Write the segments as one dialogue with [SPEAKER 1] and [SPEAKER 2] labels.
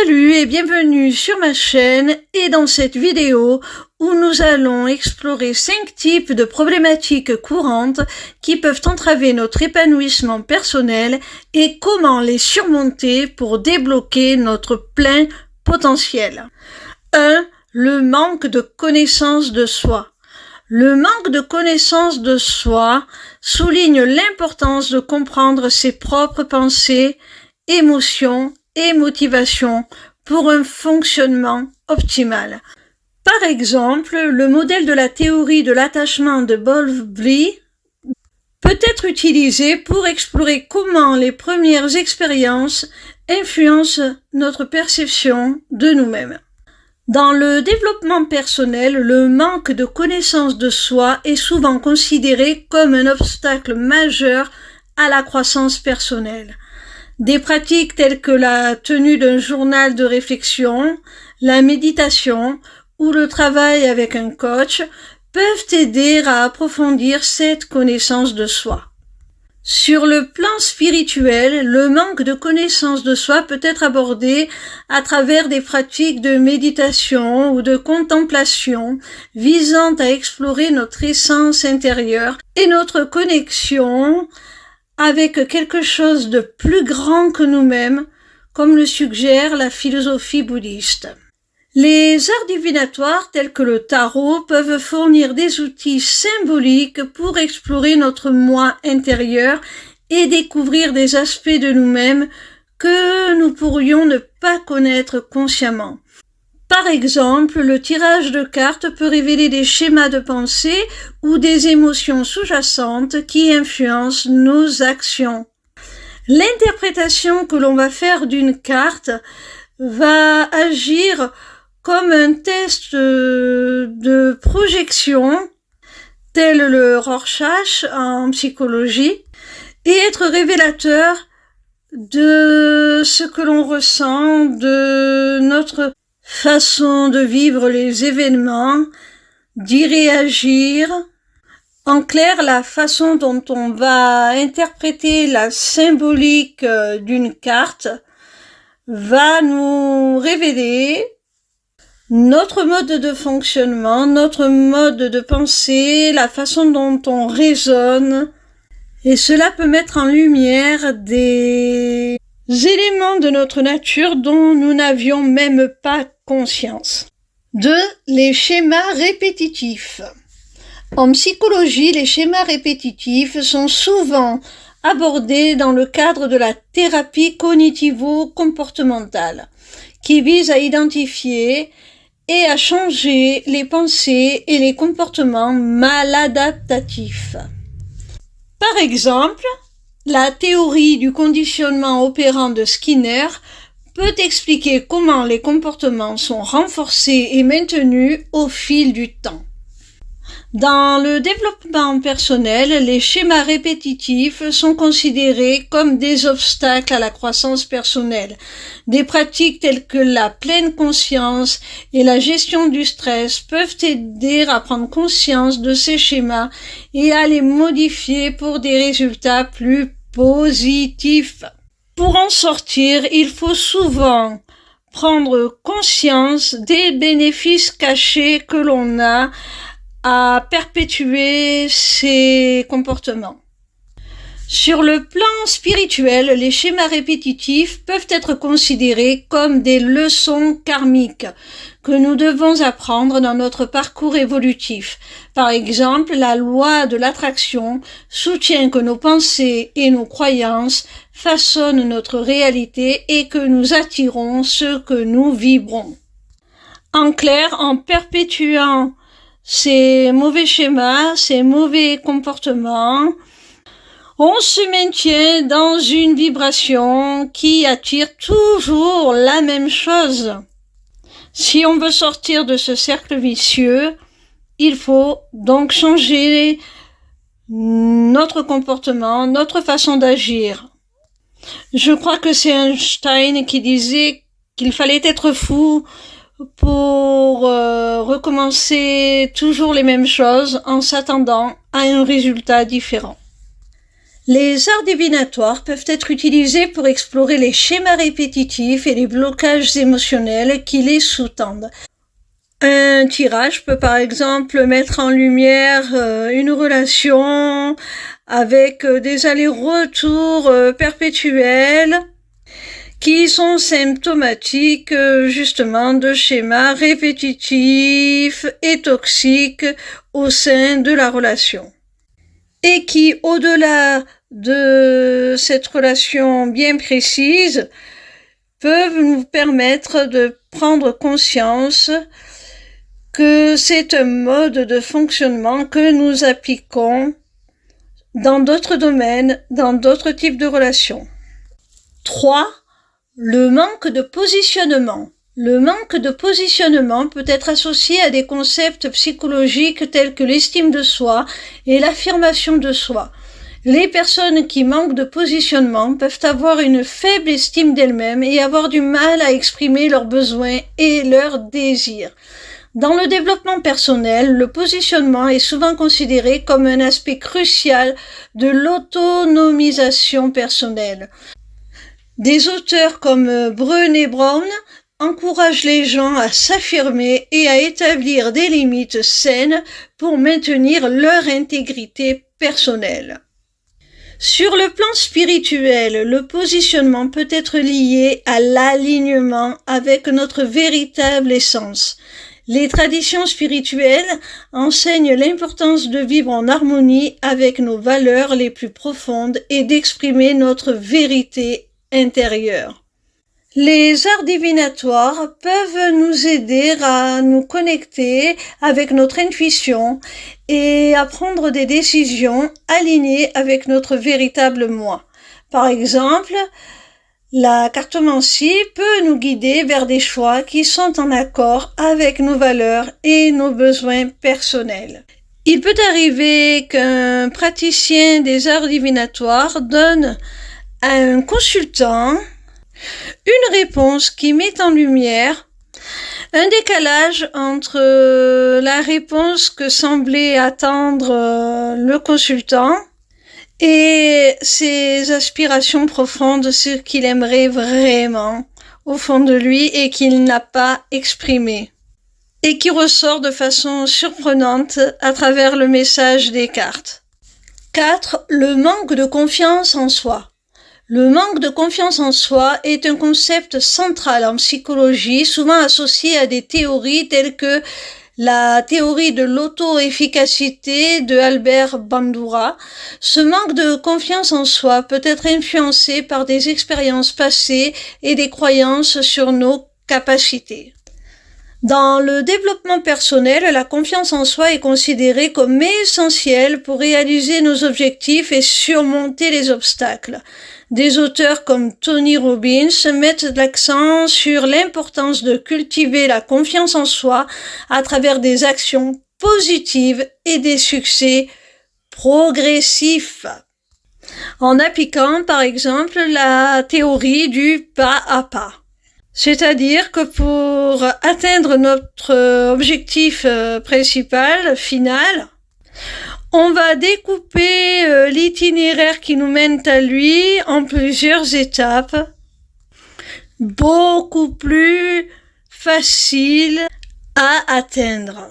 [SPEAKER 1] Salut et bienvenue sur ma chaîne et dans cette vidéo où nous allons explorer 5 types de problématiques courantes qui peuvent entraver notre épanouissement personnel et comment les surmonter pour débloquer notre plein potentiel. 1. Le manque de connaissance de soi. Le manque de connaissance de soi souligne l'importance de comprendre ses propres pensées, émotions et motivations pour un fonctionnement optimal. Par exemple, le modèle de la théorie de l'attachement de Bowlby peut être utilisé pour explorer comment les premières expériences influencent notre perception de nous-mêmes. Dans le développement personnel, le manque de connaissance de soi est souvent considéré comme un obstacle majeur à la croissance personnelle. Des pratiques telles que la tenue d'un journal de réflexion, la méditation ou le travail avec un coach peuvent aider à approfondir cette connaissance de soi. Sur le plan spirituel, le manque de connaissance de soi peut être abordé à travers des pratiques de méditation ou de contemplation visant à explorer notre essence intérieure et notre connexion avec quelque chose de plus grand que nous-mêmes, comme le suggère la philosophie bouddhiste. Les arts divinatoires tels que le tarot peuvent fournir des outils symboliques pour explorer notre moi intérieur et découvrir des aspects de nous-mêmes que nous pourrions ne pas connaître consciemment. Par exemple, le tirage de cartes peut révéler des schémas de pensée ou des émotions sous-jacentes qui influencent nos actions. L'interprétation que l'on va faire d'une carte va agir comme un test de projection, tel le Rorschach en psychologie, et être révélateur de ce que l'on ressent, de notre façon de vivre les événements, d'y réagir. En clair, la façon dont on va interpréter la symbolique d'une carte va nous révéler notre mode de fonctionnement, notre mode de pensée, la façon dont on raisonne, et cela peut mettre en lumière des éléments de notre nature dont nous n'avions même pas conscience. 2. Les schémas répétitifs. En psychologie, les schémas répétitifs sont souvent abordés dans le cadre de la thérapie cognitivo-comportementale, qui vise à identifier et à changer les pensées et les comportements maladaptatifs. Par exemple, la théorie du conditionnement opérant de Skinner peut expliquer comment les comportements sont renforcés et maintenus au fil du temps. Dans le développement personnel, les schémas répétitifs sont considérés comme des obstacles à la croissance personnelle. Des pratiques telles que la pleine conscience et la gestion du stress peuvent aider à prendre conscience de ces schémas et à les modifier pour des résultats plus positifs. Pour en sortir, il faut souvent prendre conscience des bénéfices cachés que l'on a à perpétuer ces comportements. Sur le plan spirituel, les schémas répétitifs peuvent être considérés comme des leçons karmiques que nous devons apprendre dans notre parcours évolutif. Par exemple, la loi de l'attraction soutient que nos pensées et nos croyances façonnent notre réalité et que nous attirons ce que nous vibrons. En clair, en perpétuant ces mauvais schémas, ces mauvais comportements, on se maintient dans une vibration qui attire toujours la même chose. Si on veut sortir de ce cercle vicieux, il faut donc changer notre comportement, notre façon d'agir. Je crois que c'est Einstein qui disait qu'il fallait être fou pour recommencer toujours les mêmes choses en s'attendant à un résultat différent. Les arts divinatoires peuvent être utilisés pour explorer les schémas répétitifs et les blocages émotionnels qui les sous-tendent. Un tirage peut par exemple mettre en lumière une relation avec des allers-retours perpétuels qui sont symptomatiques justement de schémas répétitifs et toxiques au sein de la relation. Et qui, au-delà de cette relation bien précise, peuvent nous permettre de prendre conscience que c'est un mode de fonctionnement que nous appliquons dans d'autres domaines, dans d'autres types de relations. 3. Le manque de positionnement. Le manque de positionnement peut être associé à des concepts psychologiques tels que l'estime de soi et l'affirmation de soi. Les personnes qui manquent de positionnement peuvent avoir une faible estime d'elles-mêmes et avoir du mal à exprimer leurs besoins et leurs désirs. Dans le développement personnel, le positionnement est souvent considéré comme un aspect crucial de l'autonomisation personnelle. Des auteurs comme Brené Brown encouragent les gens à s'affirmer et à établir des limites saines pour maintenir leur intégrité personnelle. Sur le plan spirituel, le positionnement peut être lié à l'alignement avec notre véritable essence. Les traditions spirituelles enseignent l'importance de vivre en harmonie avec nos valeurs les plus profondes et d'exprimer notre vérité intérieure. Les arts divinatoires peuvent nous aider à nous connecter avec notre intuition et à prendre des décisions alignées avec notre véritable moi. Par exemple, la cartomancie peut nous guider vers des choix qui sont en accord avec nos valeurs et nos besoins personnels. Il peut arriver qu'un praticien des arts divinatoires donne à un consultant une réponse qui met en lumière un décalage entre la réponse que semblait attendre le consultant et ses aspirations profondes, ce qu'il aimerait vraiment au fond de lui et qu'il n'a pas exprimé et qui ressort de façon surprenante à travers le message des cartes. 4. Le manque de confiance en soi. Le manque de confiance en soi est un concept central en psychologie, souvent associé à des théories telles que la théorie de l'auto-efficacité de Albert Bandura. Ce manque de confiance en soi peut être influencé par des expériences passées et des croyances sur nos capacités. Dans le développement personnel, la confiance en soi est considérée comme essentielle pour réaliser nos objectifs et surmonter les obstacles. Des auteurs comme Tony Robbins mettent l'accent sur l'importance de cultiver la confiance en soi à travers des actions positives et des succès progressifs. En appliquant, par exemple, la théorie du pas à pas. C'est-à-dire que pour atteindre notre objectif principal, final, on va découper l'itinéraire qui nous mène à lui en plusieurs étapes, beaucoup plus faciles à atteindre.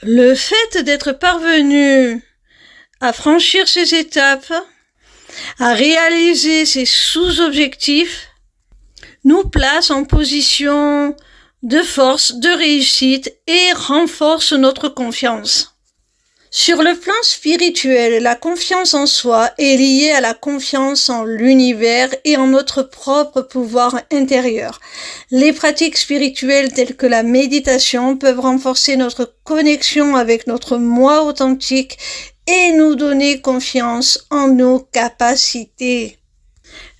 [SPEAKER 1] Le fait d'être parvenu à franchir ces étapes, à réaliser ces sous-objectifs, nous place en position de force, de réussite et renforce notre confiance. Sur le plan spirituel, la confiance en soi est liée à la confiance en l'univers et en notre propre pouvoir intérieur. Les pratiques spirituelles telles que la méditation peuvent renforcer notre connexion avec notre moi authentique et nous donner confiance en nos capacités.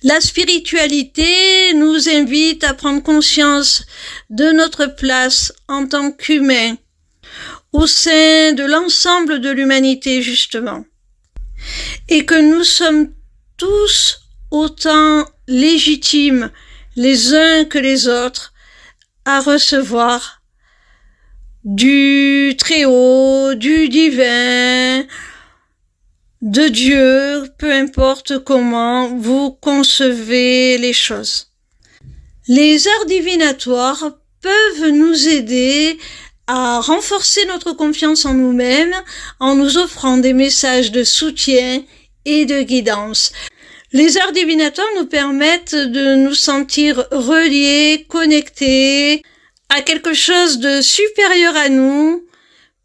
[SPEAKER 1] La spiritualité nous invite à prendre conscience de notre place en tant qu'humain au sein de l'ensemble de l'humanité, justement, et que nous sommes tous autant légitimes les uns que les autres à recevoir du Très-Haut, du divin, de Dieu, peu importe comment vous concevez les choses. Les arts divinatoires peuvent nous aider à renforcer notre confiance en nous-mêmes en nous offrant des messages de soutien et de guidance. Les arts divinatoires nous permettent de nous sentir reliés, connectés à quelque chose de supérieur à nous,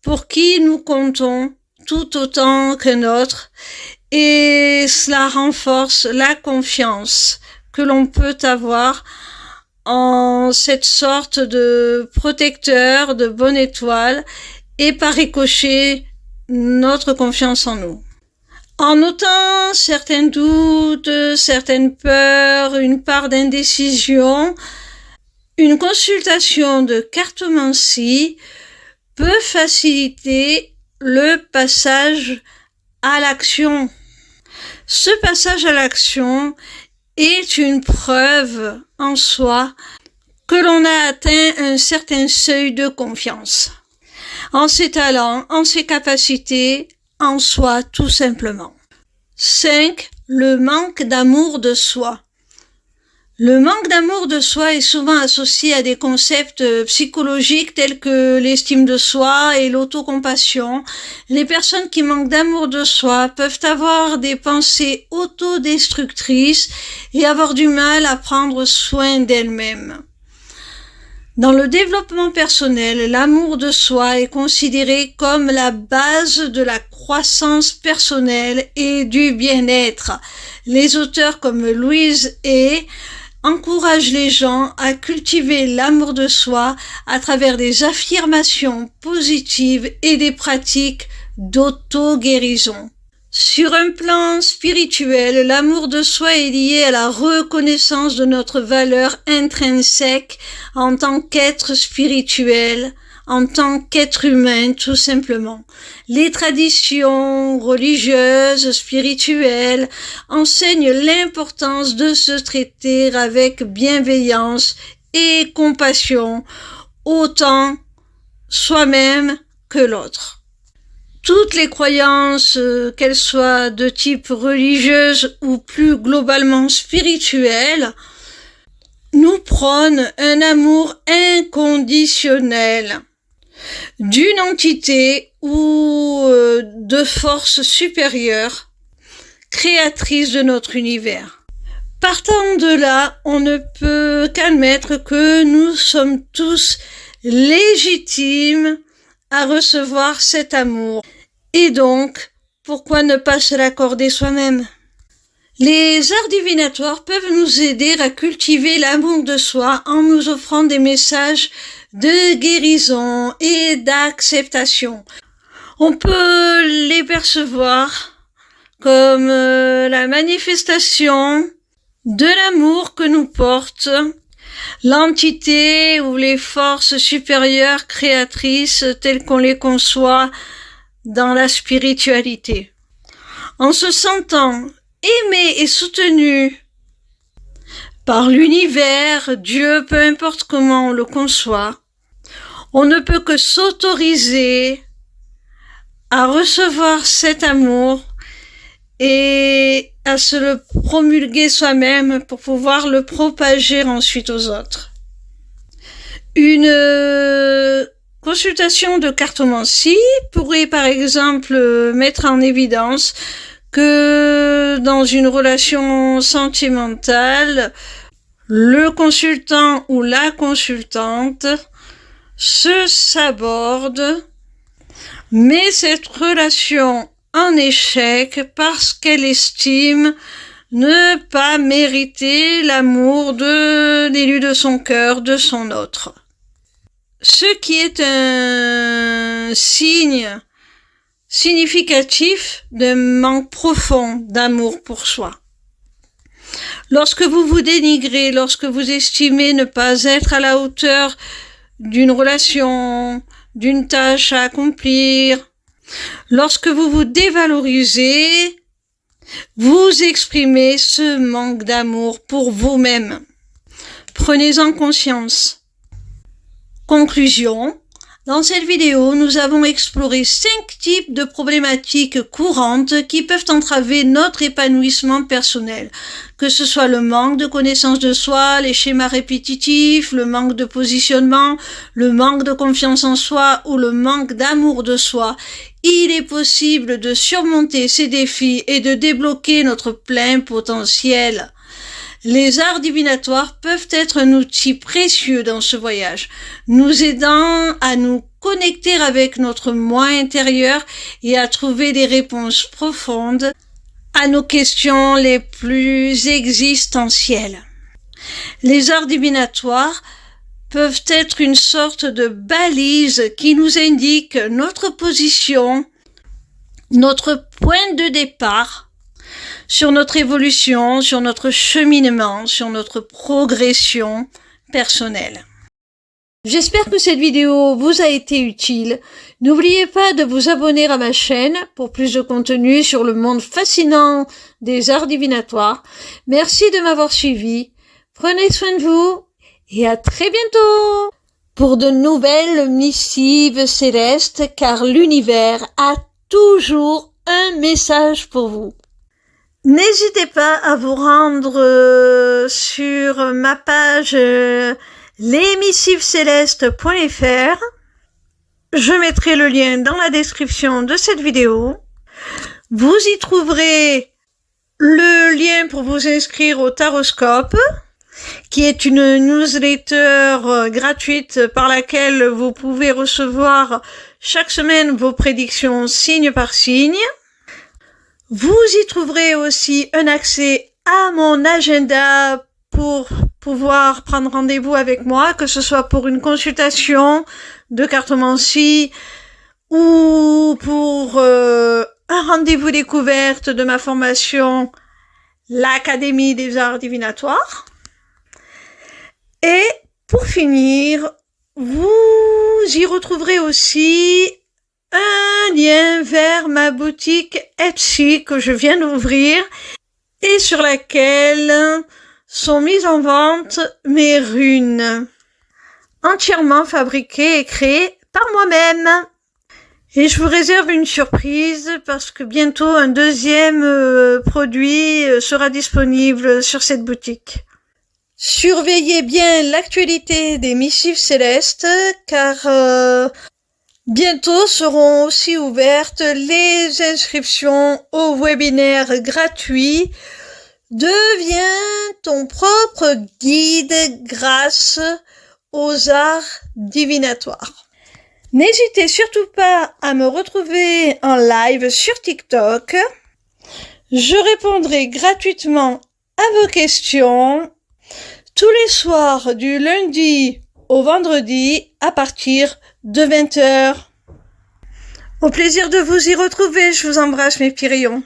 [SPEAKER 1] pour qui nous comptons tout autant qu'un autre, et cela renforce la confiance que l'on peut avoir en cette sorte de protecteur, de bonne étoile, et par ricochet, notre confiance en nous. En notant certains doutes, certaines peurs, une part d'indécision, une consultation de cartomancie peut faciliter le passage à l'action. Ce passage à l'action est une preuve en soi que l'on a atteint un certain seuil de confiance en ses talents, en ses capacités, en soi tout simplement. 5. Le manque d'amour de soi. Le manque d'amour de soi est souvent associé à des concepts psychologiques tels que l'estime de soi et l'autocompassion. Les personnes qui manquent d'amour de soi peuvent avoir des pensées autodestructrices et avoir du mal à prendre soin d'elles-mêmes. Dans le développement personnel, l'amour de soi est considéré comme la base de la croissance personnelle et du bien-être. Les auteurs comme Louise Hay encouragent les gens à cultiver l'amour de soi à travers des affirmations positives et des pratiques d'auto-guérison. Sur un plan spirituel, l'amour de soi est lié à la reconnaissance de notre valeur intrinsèque en tant qu'être spirituel, en tant qu'être humain, tout simplement. Les traditions religieuses, spirituelles, enseignent l'importance de se traiter avec bienveillance et compassion, autant soi-même que l'autre. Toutes les croyances, qu'elles soient de type religieuse ou plus globalement spirituelle, nous prônent un amour inconditionnel d'une entité ou de force supérieure, créatrice de notre univers. Partant de là, on ne peut qu'admettre que nous sommes tous légitimes à recevoir cet amour. Et donc, pourquoi ne pas se l'accorder soi-même? Les arts divinatoires peuvent nous aider à cultiver l'amour de soi en nous offrant des messages de guérison et d'acceptation. On peut les percevoir comme la manifestation de l'amour que nous porte l'entité ou les forces supérieures créatrices telles qu'on les conçoit dans la spiritualité. En se sentant aimé et soutenu par l'univers, Dieu, peu importe comment on le conçoit, on ne peut que s'autoriser à recevoir cet amour et à se le promulguer soi-même pour pouvoir le propager ensuite aux autres. Une consultation de cartomancie pourrait par exemple mettre en évidence que dans une relation sentimentale, le consultant ou la consultante se saborde, mais cette relation en échec parce qu'elle estime ne pas mériter l'amour de l'élu de son cœur, de son autre. Ce qui est un signe significatif d'un manque profond d'amour pour soi. Lorsque vous vous dénigrez, lorsque vous estimez ne pas être à la hauteur d'une relation, d'une tâche à accomplir, lorsque vous vous dévalorisez, vous exprimez ce manque d'amour pour vous-même. Prenez-en conscience. Conclusion. Dans cette vidéo, nous avons exploré 5 types de problématiques courantes qui peuvent entraver notre épanouissement personnel, que ce soit le manque de connaissance de soi, les schémas répétitifs, le manque de positionnement, le manque de confiance en soi ou le manque d'amour de soi. Il est possible de surmonter ces défis et de débloquer notre plein potentiel. Les arts divinatoires peuvent être un outil précieux dans ce voyage, nous aidant à nous connecter avec notre moi intérieur et à trouver des réponses profondes à nos questions les plus existentielles. Les arts divinatoires peuvent être une sorte de balise qui nous indique notre position, notre point de départ, sur notre évolution, sur notre cheminement, sur notre progression personnelle. J'espère que cette vidéo vous a été utile. N'oubliez pas de vous abonner à ma chaîne pour plus de contenu sur le monde fascinant des arts divinatoires. Merci de m'avoir suivi. Prenez soin de vous et à très bientôt pour de nouvelles missives célestes, car l'univers a toujours un message pour vous. N'hésitez pas à vous rendre sur ma page lesmissivescélestes.fr. Je mettrai le lien dans la description de cette vidéo. Vous y trouverez le lien pour vous inscrire au Taroscope, qui est une newsletter gratuite par laquelle vous pouvez recevoir chaque semaine vos prédictions signe par signe. Vous y trouverez aussi un accès à mon agenda pour pouvoir prendre rendez-vous avec moi, que ce soit pour une consultation de cartomancie ou pour un rendez-vous découverte de ma formation, l'Académie des Arts Divinatoires. Et pour finir, vous y retrouverez aussi un lien vers ma boutique Etsy que je viens d'ouvrir et sur laquelle sont mises en vente mes runes, entièrement fabriquées et créées par moi-même. Et je vous réserve une surprise parce que bientôt un deuxième produit sera disponible sur cette boutique. Surveillez bien l'actualité des missives célestes, car bientôt seront aussi ouvertes les inscriptions au webinaire gratuit « Deviens ton propre guide grâce aux arts divinatoires ». N'hésitez surtout pas à me retrouver en live sur TikTok. Je répondrai gratuitement à vos questions tous les soirs du lundi au vendredi à partir de 20h. Au plaisir de vous y retrouver, je vous embrasse mes petits rayons.